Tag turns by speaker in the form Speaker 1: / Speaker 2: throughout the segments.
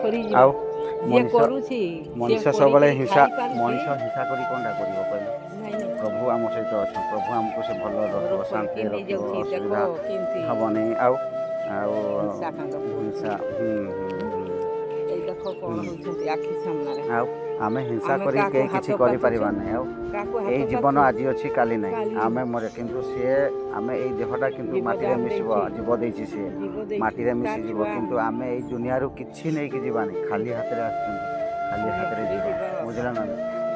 Speaker 1: ଆଉ
Speaker 2: ମଣିଷ
Speaker 1: ସବୁବେଳେ ହିଂସା ମଣିଷ ହିଂସା କରି କ'ଣଟା କରିବ କହିଲ? ପ୍ରଭୁ ଆମ ସହିତ ଅଛନ୍ତି। ପ୍ରଭୁ ଆମକୁ ସେ ଭଲରେ ରଖିବ, ଶାନ୍ତିରେ ରଖିବ, ଅସୁବିଧା ହେବନି। ଆଉ ଆଉ ହିଂସା
Speaker 2: ଏଇ ଦେଖ କ'ଣ ହେଉଛନ୍ତି ଆଖି ସାମ୍ନାରେ।
Speaker 1: ଆଉ ଆମେ ହିଂସା କରି
Speaker 2: କାହାକୁ
Speaker 1: କେହି
Speaker 2: ହାତ
Speaker 1: କିଛି କରିପାରିବା
Speaker 2: ପାତୁଛୁ,
Speaker 1: ନାହିଁ। ଆଉ
Speaker 2: କାହାକୁ ହାତ
Speaker 1: ଏଇ ଜୀବନ
Speaker 2: ପାତୁଛୁ,
Speaker 1: ଆଜି ଅଛି କାଲି ନାହିଁ, ଆମେ ମରେ। କିନ୍ତୁ ସିଏ ଆମେ ଏଇ ଦେହଟା କିନ୍ତୁ ମାଟିରେ
Speaker 2: ଜୀବଦାନ
Speaker 1: ମିଶିବ,
Speaker 2: ଦେଇଛି,
Speaker 1: ଜୀବ ଦେଇଛି ସିଏ,
Speaker 2: ଜୀବ ଦେଇଛି
Speaker 1: ମାଟିରେ
Speaker 2: ତା
Speaker 1: ମିଶିଯିବ।
Speaker 2: ଛୁଆ
Speaker 1: କିନ୍ତୁ ଆମେ ଏଇ ଦୁନିଆରୁ କିଛି ନେଇକି ଯିବାନି, ଖାଲି ହାତରେ ଆସିଛନ୍ତି, ଖାଲି ହାତରେ ଯିବା। ବୁଝିଲ ନା?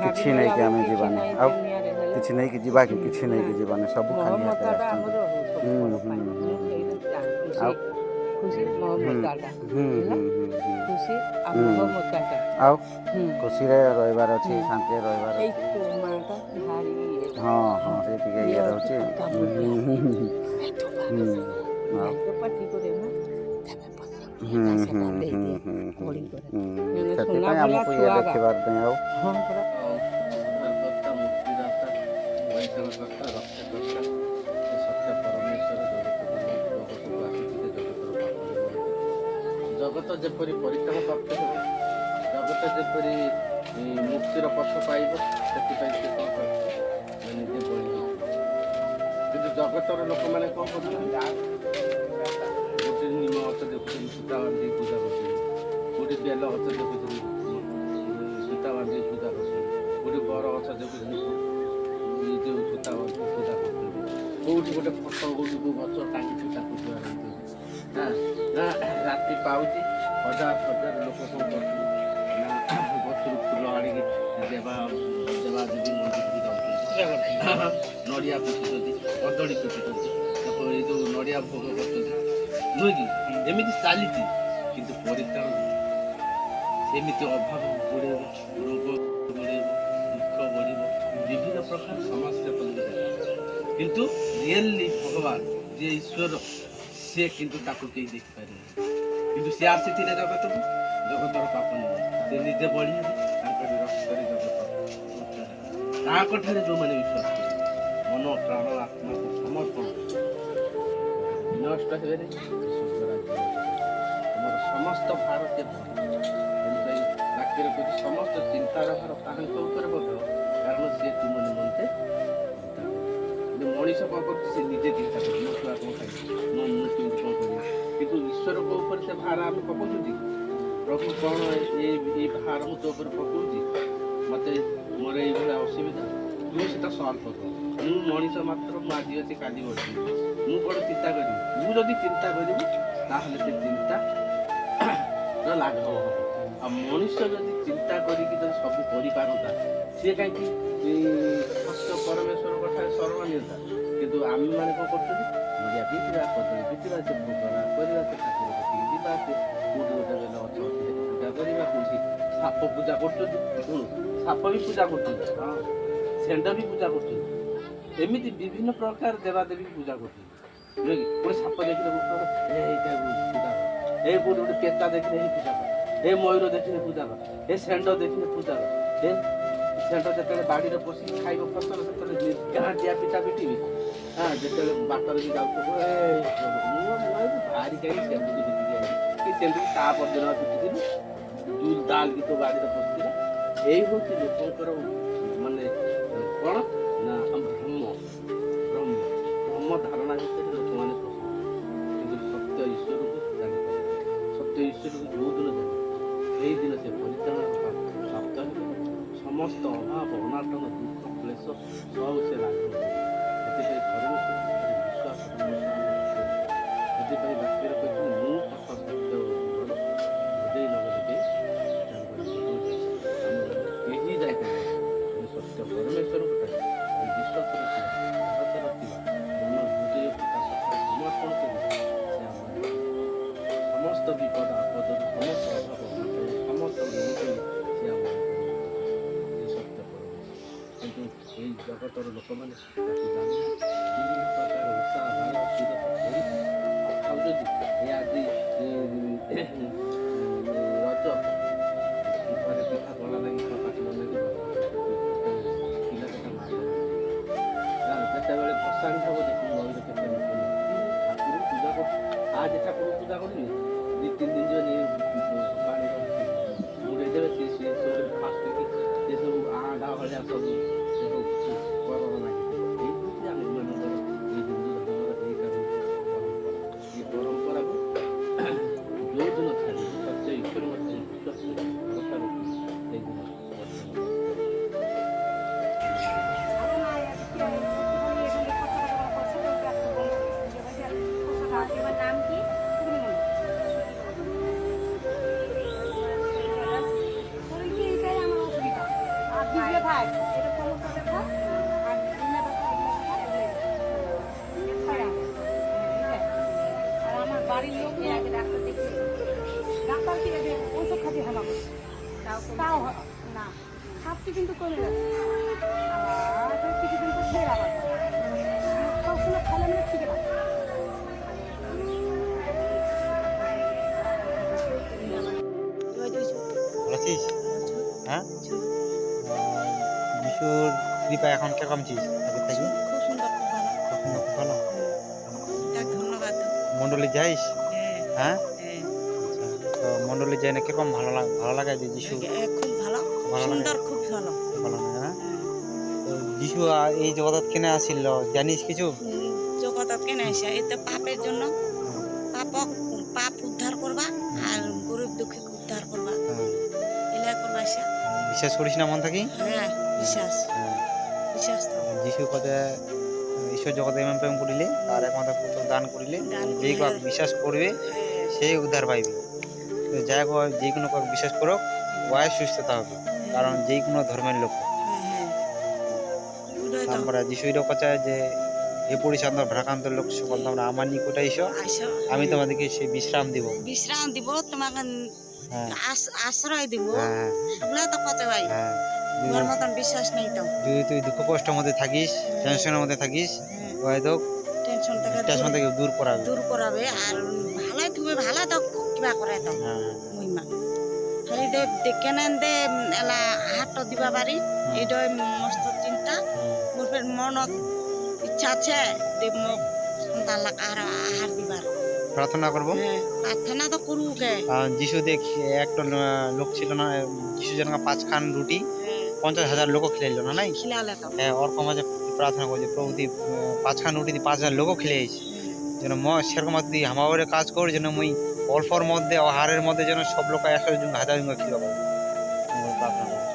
Speaker 1: କିଛି
Speaker 2: ଭାବିଦେଲା
Speaker 1: ନେଇକି
Speaker 2: ବେଳକୁ
Speaker 1: ଆମେ
Speaker 2: କିଛି
Speaker 1: ଯିବାନି।
Speaker 2: ନାହିଁ
Speaker 1: ଆଉ
Speaker 2: ଦୁନିଆରେ ହେଲେ
Speaker 1: କିଛି ନେଇକି ଯିବା କି? କିଛି ନେଇକି
Speaker 2: ନାହିଁ।
Speaker 1: ଯିବାନି, ସବୁ ଖାଲି ହାତରେ
Speaker 2: ମହମତାଟା
Speaker 1: ଆସିଛନ୍ତି।
Speaker 2: ଆମର ସବୁ ବଡ଼ ପାଇଁ। ମୁଁ ସେଇଟା ଜାଣେ।
Speaker 1: ଆଉ
Speaker 2: ଖୁସି ମହମତାଟା ହେଲା, ଖୁସି ଆଉ
Speaker 1: ହୁଁ
Speaker 2: ମହମତାଟା।
Speaker 1: ଆଉ ଖୁସିରେ ରହିବାର ଅଛି, ଶାନ୍ତିରେ ରହିବାର
Speaker 2: ଏଇ
Speaker 1: ଅଛି।
Speaker 2: ତୋ ମାଆଟା ଭାରି ଇଏଟା,
Speaker 1: ହଁ ହଁ ସେ ଟିକେ
Speaker 2: ଇଏ
Speaker 1: ରହୁଛି।
Speaker 2: ଅଛି କଥା ବୁଝିବା ପାଇଁ।
Speaker 1: ଆଉ
Speaker 2: ନାଇଁ ତ ପାଟି କରେ ନା, ତେବେ
Speaker 1: ହୁଁ
Speaker 2: ଏଟା
Speaker 1: ହୁଁ
Speaker 2: ସେଟା
Speaker 1: ହୁଁ
Speaker 2: ଦେଇଦିଏ,
Speaker 1: ହୁଁ ହୁଁ
Speaker 2: କଳି କରେ।
Speaker 1: ହୁଁ
Speaker 2: ସୁନା
Speaker 1: ସେଥିପାଇଁ
Speaker 2: ଭଳିଆ
Speaker 1: ଆମକୁ ଇଏ
Speaker 2: ଛୁଆଗା।
Speaker 1: ଦେଖିବାର ନାହିଁ। ଆଉ
Speaker 2: ହଁ ପରା।
Speaker 3: ଉଦ୍ଧାରକର୍ତ୍ତା, ମୁକ୍ତିଦାତା, ବୈଷୟକର୍ତ୍ତା, ରକ୍ଷାକର୍ତ୍ତା, ସେ ସତ୍ୟ ପରମେଶ୍ୱର ଜଗତକୁ ଆସିଥିଲେ ଜଗତର ପାପ ନିମନ୍ତେ। ଜଗତ ଯେପରି ପରିତ୍ରାଣ ପ୍ରାପ୍ତ ହେବ, ଜଗତ ଯେପରି ମୁକ୍ତିର ପଥ ପାଇବ, ସେଥିପାଇଁ ସେ କ'ଣ କରିଥିଲେ ନା ନିଜେ ବଳି ହୋଇଥିଲେ। କିନ୍ତୁ ଜଗତର ଲୋକମାନେ କ'ଣ କରୁଛନ୍ତି? ଗୋଟେ ନିମ ଗଛ ଦେଖୁଛନ୍ତି ସୂତା ବାନ୍ଧିକି ପୂଜା କରୁଛନ୍ତି, ଗୋଟେ ବେଲ ଗଛ ଦେଖୁଛନ୍ତି ସୂତା ବାନ୍ଧିକି ପୂଜା କରୁଛନ୍ତି, ଗୋଟେ ବର ଗଛ ଦେଖୁଛନ୍ତି ଯେଉଁ ସୂତା ବାନ୍ଧିକି ପୂଜା କରୁଛନ୍ତି, କୋଉଠି ଗୋଟେ ଫଟୋ କୋଉଠି କେଉଁ ଗଛ ଟାଙ୍ଗିକି ତାକୁ ପୂଜା କରୁଛନ୍ତି। ରାତି ପାଉଛି, ହଜାର ହଜାର ଲୋକ କ'ଣ କରୁଛନ୍ତି ନା ଗଛରୁ ଫୁଲ ଆଣିକି ଦେବାଦେବୀ ମନ୍ଦିରକୁ ଯାଉଛନ୍ତି, ନଡ଼ିଆ ପିଟୁଛନ୍ତି, କଦଳୀ ପିଟୁଛନ୍ତି, ତାକୁ ଏଇ ଯେଉଁ ନଡ଼ିଆ ଭୋଗ କରୁଛନ୍ତି, ନୁହେଁ କି? ଏମିତି ଚାଲିଛି। କିନ୍ତୁ ପରିତ୍ରାଣ ସେମିତି ଅଭାବ ବଢ଼େଇବ, ରୋଗ ବଢ଼େଇବ, ଦୁଃଖ ବଢ଼ିବ, ବିଭିନ୍ନ ପ୍ରକାର ସମସ୍ୟା ତମକୁ ଦେଖାଯିବ। କିନ୍ତୁ ରିଏଲି ଭଗବାନ ଯିଏ ଈଶ୍ୱର, ସିଏ କିନ୍ତୁ ତାକୁ କେହି ଦେଖିପାରିବେ। କିନ୍ତୁ ସିଏ ଆସିଥିଲେ ଜଗତକୁ, ଜଗତର ପାପ ନିମନ୍ତେ। ସେ ନିଜେ ବଳି ହେଲେ, ତାଙ୍କରି ରକ୍ତରେ ଜଗତ ଉଦ୍ଧାର ହେଲା। ତାଙ୍କଠାରେ ଯେଉଁମାନେ ବିଶ୍ୱାସ କରିବେ, ମନ ପ୍ରାଣ ଆତ୍ମାକୁ ସମର୍ପଣ କରିବେ, ବିନଷ୍ଟ ହେବେନି, ସ୍ୱର୍ଗ ରାଜ୍ୟ ଆମର ସମସ୍ତ ଭାର ସେ ବହିବେ। ତେଣୁକରି ବାକ୍ୟରେ କହୁଛି ସମସ୍ତ ଚିନ୍ତାର ଭାର ତାହାଙ୍କ ଉପରେ ପକାଅ, କାରଣ ସିଏ ତୁମ ନିମନ୍ତେ ଚିନ୍ତା କରୁଛି। କିନ୍ତୁ ମଣିଷ କ'ଣ କରୁଛି? ସେ ନିଜେ ଚିନ୍ତା କରୁଛି, ମୋ ଛୁଆ କ'ଣ ଖାଇବ, ମୁଁ କେମିତି କ'ଣ କରିବି। କିନ୍ତୁ ଈଶ୍ୱରଙ୍କ ଉପରେ ସେ ଭାର ଆମେ ପକାଉଛନ୍ତି। ପ୍ରଭୁ କ'ଣ ଏଇ ଭାର ମୁଁ ତୋ ଉପରେ ପକାଉଛି, ମୋତେ ମୋର ଏଇଭଳିଆ ଅସୁବିଧା, ତୁ ସେଟା ସଲ୍ଭ କର। ମୁଁ ମଣିଷ ମାତ୍ର, ମୁଁ ଆଜି ଅଛି କାଲି ବଢ଼ିବି, ମୁଁ କ'ଣ ଚିନ୍ତା କରିବି? ତୁ ଯଦି ଚିନ୍ତା କରିବୁ ତାହେଲେ ସେ ଚିନ୍ତାର ଲାଘବ ହେବ। ଆଉ ମଣିଷ ଯଦି ଚିନ୍ତା କରିକି ଯଦି ସବୁ କରିପାରନ୍ତା, ସିଏ କାହିଁକି ସତ୍ୟ ପରମେଶ୍ୱରଙ୍କ ଠାରେ ଶରଣ ନିଅନ୍ତା। କିନ୍ତୁ ଆମେମାନେ କ'ଣ କରୁଛନ୍ତି? ନଡ଼ିଆ ପିଟିବା, କଦଳୀ ପିଟିବା, ସେ ଭୋଗରା କରିବା, ସେ ଠାକୁର କତିକି ଯିବା, ସେ କୋଉଠି ଗୋଟେ ବେଲ ଗଛ ଅଛି ସେଠି ପୂଜା କରିବା, କୋଉଠି ସାପ ପୂଜା କରୁଛନ୍ତି, ସାପ ବି ପୂଜା କରୁଛନ୍ତି, ହଁ, ଷେଣ୍ଢ ବି ପୂଜା କରୁଛନ୍ତି। ଏମିତି ବିଭିନ୍ନ ପ୍ରକାର ଦେବାଦେବୀ ପୂଜା କରୁଛନ୍ତି, ନୁହେଁ କି? ଗୋଟେ ସାପ ଦେଖିଲେ ଏଇଟା ପୂଜା କର, ଏ କୋଉଠି ଗୋଟେ ପେତା ଦେଖିଲେ ହିଁ ପୂଜା କର, ଏ ମୟୂର ଦେଖିଲେ ପୂଜା କର, ଏ ଷେଣ୍ଢ ଦେଖିଲେ ପୂଜା କର। ଏ ଷେଣ୍ଢ ଯେତେବେଳେ ବାଡ଼ିରେ ପଶିକି ଖାଇବ ଫସଲ, ସେତେବେଳେ ଗାଁଟିଆ ପିଟା ପିଟିବି। ଯେତେବେଳେ ବାଟରେ ବି ଯାଉଥିବ, ଭାରି କାହିଁ ଷେଣ୍ଢକୁ ଦେଖିକି ଆଇଲି, କି ଷେଣ୍ଢକୁ ତା ପରଦିନ ପିଟିଥିଲି, ଦୁଲ ଦାଲ କି ତୋ ବାଡ଼ିରେ ପଶିଥିଲା। ଏଇ ହେଉଛି ଲୋକଙ୍କର ମାନେ କ'ଣ ନା ଭ୍ରମ ଧାରଣା ଭିତରେ ଲୋକମାନେ ପଶନ୍ତି। କିନ୍ତୁ ସତ୍ୟ ଈଶ୍ୱରକୁ ଜାଣିପାରନ୍ତି। ସତ୍ୟ ଈଶ୍ୱରକୁ ଯେଉଁଦିନ ଜାଣିବେ, ସେଇଦିନ ସେ ପରିତ୍ରାଣ ପ୍ରାପ୍ତ ହେବେ। ସମସ୍ତ ଅଭାବ ଅନାଟନ ଦୁଃଖ କ୍ଲେଶ ସବୁ ସେ ଲାଘବ କରିବେ। ସେଥିପାଇଁ ପରମେଶ୍ୱର ବିଶ୍ୱାସ ସେଥିପାଇଁ ବାକ୍ୟରେ କହିଛନ୍ତି, ମୁଁ ପଥ ସତ୍ୟ ଜୀବନ, ହୃଦୟ ନଗର କେହି କେହି ଯାଇପାରିବେ। ସତ୍ୟ ପରମେଶ୍ୱରଙ୍କ ଠାରେ ବିଶ୍ୱାସ ରଖିବା, ଭରସା ରଖିବା, ମନ ହୃଦୟ ପ୍ରକାଶ ସମର୍ପଣ କରିବା, ସେ ଆମର ସମସ୍ତ ବିପଦ ଆପଦରୁ, ସମସ୍ତ ଅଭାବ ଅନାଟନ ସମସ୍ତ ଦୂର କରି ସେ ଆମମାନଙ୍କୁ ସେ ସତ୍ୟ ପରମେଶ୍ୱର। କିନ୍ତୁ ଏଇ ଜଗତର ଲୋକମାନେ ତାକୁ ଜାଣୁନାହାନ୍ତି। ବିଭିନ୍ନ ପ୍ରକାର ଓଷା ବାର ସୁରତ କରିକି ଖାଉଛନ୍ତି। ଏ ଆଜି ରଜ, ଘରେ ପିଠା ପଣା ଲାଗି ପାଟି ଲାଗି ପିଲା କେତେ ମାଗଣା ଯେତେବେଳେ ଭସାଣି ହେବ, ଦେଖିବୁ ନଈରେ କେତେ ଲୋକ ଠାକୁରଙ୍କୁ ପୂଜା କରୁଛୁ। ଆଜି ଠାକୁରଙ୍କୁ ପୂଜା କରିବେ, 2-3 ଦିନ ଯିବ ପାଣିର ଛାଡ଼ିଦେବେ ସେ ସବୁ ଫାଷ୍ଟ ସେ ସବୁ ଆଣ୍ଡା ଭଳିଆ ସବୁ ସେ ସବୁ କରଣ ଲାଗିଥିବ। ଏଇଠି ଆମ ମାନଙ୍କର ଏଇ ହିନ୍ଦୁ ଧର୍ମର ଏଇଟା ହେଉଛି ପରମ୍ପରା। ଏ ପରମ୍ପରାକୁ ଯୋଉଦିନ ଛାଡ଼ିବେ ସତ୍ୟ ଈଶ୍ୱର ମଧ୍ୟ ବିଶ୍ୱାସ କରିବେ ଭରସା ରଖିବେ ସେଇଦିନ ବର୍ଜନ
Speaker 4: এবার নাম কি তুমি বলো শরীর কি এটাই আমার অসুবিধা আর দিলে ভাই এটা সমস্যা দেখা আর দিনে আর আমার বাড়ির লোক এর আগে ডাক্তার দেখিয়েছে ডাক্তার কি ওষুধ খাতে হলাম তাও না খাচ্ছি কিন্তু কমে যাচ্ছে আর কিছুদিন তো ছেড়ে আবার সবসময় খালে মানে ঠিক আছে
Speaker 5: আছিস হ্যাঁ বিশুর কৃপা এখন কিরকম ছিস আগের থেকে
Speaker 2: খুব সুন্দর, খুব ভালো।
Speaker 5: খুব সুন্দর, খুব ভালো
Speaker 2: যাক, ধন্যবাদ।
Speaker 5: মন্ডলী যাইস
Speaker 2: হ্যাঁ,
Speaker 5: হ্যাঁ
Speaker 2: হ্যাঁ।
Speaker 5: আচ্ছা তো মন্ডলী যাই না কিরকম ভালো লাগে যে যিশু
Speaker 2: খুব ভালো,
Speaker 5: ভালো লাগে?
Speaker 2: সুন্দর, খুব ভালো।
Speaker 5: ভালো লাগে না তো যিশু এই জগৎ কেনে আসিল জানিস কিছু
Speaker 2: জগতত কেন আসে এতে পাপের জন্য পাপ উদ্ধার করবা আর গরিব দুঃখী উদ্ধার করবা
Speaker 5: হ্যাঁ,
Speaker 2: এলা করবা আসে।
Speaker 5: বিশ্বাস করিস না মন থাকি
Speaker 2: হ্যাঁ, বিশ্বাস
Speaker 5: হ্যাঁ
Speaker 2: বিশ্বাস তো
Speaker 5: যিশু কথা ঈশ্বর জগতে এমন প্রেম করিলে আর একমাত্র পুত্র দান করিলে
Speaker 2: দান
Speaker 5: যেই
Speaker 2: করিলে।
Speaker 5: কাউকে বিশ্বাস করবে সেই উদ্ধার পাইবে তো যাই হোক যে কোনো কাউকে বিশ্বাস করো ওয়াই সুস্থতা হবে কারণ যে কোনো ধর্মের লোক
Speaker 2: ওটাই তো
Speaker 5: আমরা যিশুইরও কথা যে এ পরিচান্ত ভ্রাকান্ত লোক সকল তোমরা আমার নিকটে এসো
Speaker 2: আসো
Speaker 5: আমি তোমাদেরকে সেই বিশ্রাম দিব
Speaker 2: বিশ্রাম দিব তোমাকে
Speaker 5: হ্যাঁ
Speaker 2: আশ্রয় দিব
Speaker 5: হ্যাঁ
Speaker 2: ওগুলা তো কত ভাই
Speaker 5: হ্যাঁ
Speaker 2: তোমার মতন বিশ্বাস নেই তো
Speaker 5: যদি তুই দুঃখ কষ্টের মধ্যে থাকিস টেনশনের মধ্যে থাকিস হয়তো
Speaker 2: টেনশন থেকে
Speaker 5: টেনশন থেকে দূর করাবে
Speaker 2: দূর করাবে আর ভালাই তুমি ভালা তো কিবা করে তো
Speaker 5: হ্যাঁ
Speaker 2: মহিমা খালি দে কেনেন দে এলা হাত দিবা পারি এইটাই মস্ত চিন্তা মোর ফের মনত ইচ্ছা আছে দে মোক সন্তান লাগ আর আহার দিবার
Speaker 5: প্রার্থনা করবো
Speaker 2: প্রার্থনা তো করুকে
Speaker 5: যিশু দেখ একটা লোক ছিল না যিশু যেন 5 খান রুটি 50,000 লোক খেলাইলো না নাই
Speaker 2: খিলালে তো
Speaker 5: হ্যাঁ ওর মাঝে প্রার্থনা করছে প্রভু দি 5 খান রুটি দি 5,000 লোক খেলাইছি যেন সেরকম তুই আমার কাজ কর যেন মুই অল্পর মধ্যে আহারের মধ্যে যেন সব লোক 100 জন 1000 জন খিলাবো প্রার্থনা করবো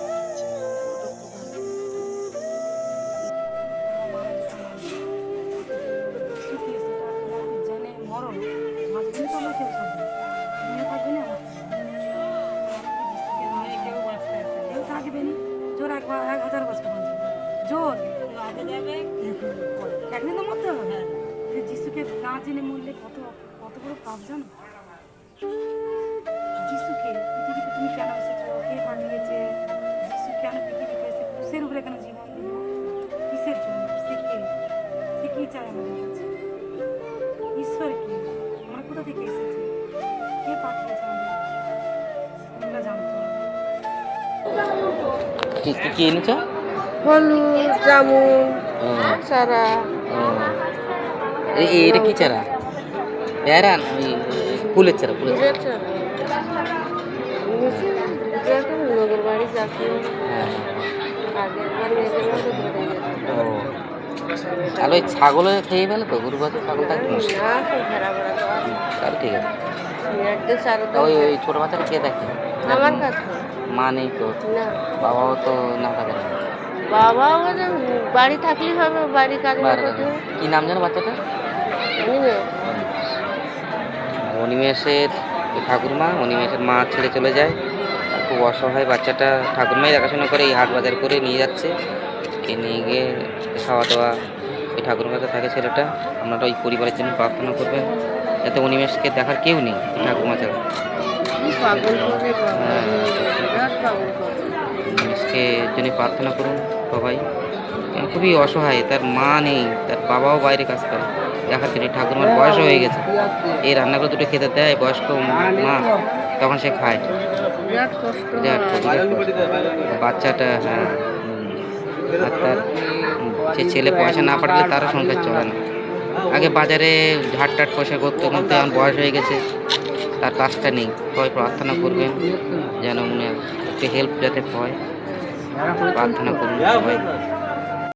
Speaker 4: যিশুকে না জেনে মরলে কত কত বড় পাপ জানো যিশুকে পৃথিবীতে তুমি কেন এসেছো কে পাঠিয়েছে যিশু কেন পৃথিবীতে এসে ক্রুশের উপরে কেন জীবন দিল কিসের জন্য সে কে সে কি চায় আমাদের কাছে ঈশ্বর কি আমরা কোথা থেকে এসেছি কে পাঠিয়েছে আমাদের তোমরা জানতো
Speaker 6: কি এনেছ
Speaker 2: হলুদ জামুন চারা
Speaker 6: এটা কি চারা পেয়ারা ওই ফুলের চারা
Speaker 2: নগর বাড়ি যাচ্ছি
Speaker 6: হ্যাঁ
Speaker 2: আগের বার মেয়েদের মধ্যে ধরে গেছে
Speaker 6: ও তাহলে ওই ছাগলে খেয়ে ফেলে তো গরু বাচ্চা ছাগল থাকবে না
Speaker 2: না খুব খারাপ
Speaker 6: তাহলে ঠিক আছে
Speaker 2: একটা চারা
Speaker 6: তা ওই ওই ছোটো বাচ্চাটা কে দেখে
Speaker 2: আমার কাছে
Speaker 6: মা নেই তো
Speaker 2: না
Speaker 6: বাবাও তো না থাকে না
Speaker 2: বাবা বাড়ি থাকলেই হবে বাড়ি কাজ
Speaker 6: কি নাম জানো বাচ্চাটা অনিমেষের ঠাকুরমা অনিমেষের মা ছেড়ে চলে যায় আর খুব অসহায় বাচ্চাটা ঠাকুরমাই দেখাশোনা করে এই হাট বাজার করে নিয়ে যাচ্ছে এ নিয়ে গিয়ে খাওয়া দাওয়া ওই ঠাকুরমাতে থাকে ছেলেটা আপনারা ওই পরিবারের জন্য প্রার্থনা করবেন যাতে অনিমেষকে দেখার কেউ নেই ঠাকুরমা ছাড়া অনিমেষকে জন্য প্রার্থনা করুন সবাই খুবই অসহায় তার মা নেই তার বাবাও বাইরে কাজ করে দেখার জন্য ঠাকুরমার বয়স হয়ে গেছে এই রান্নাগুলো দুটো খেতে দেয় বয়স্ক মা তখন সে খায় বাচ্চাটা হ্যাঁ আর তার সে ছেলে পয়সা না পাঠালে তারও সংসার চলে না আগে বাজারে ঝাট টাট পয়সা করতে করতে এখন বয়স হয়ে গেছে তার কাজটা নেই। সবাই প্রার্থনা করবেন যেন মনে একটু হেল্প যাতে হয়, প্রার্থনা করুন সবাই।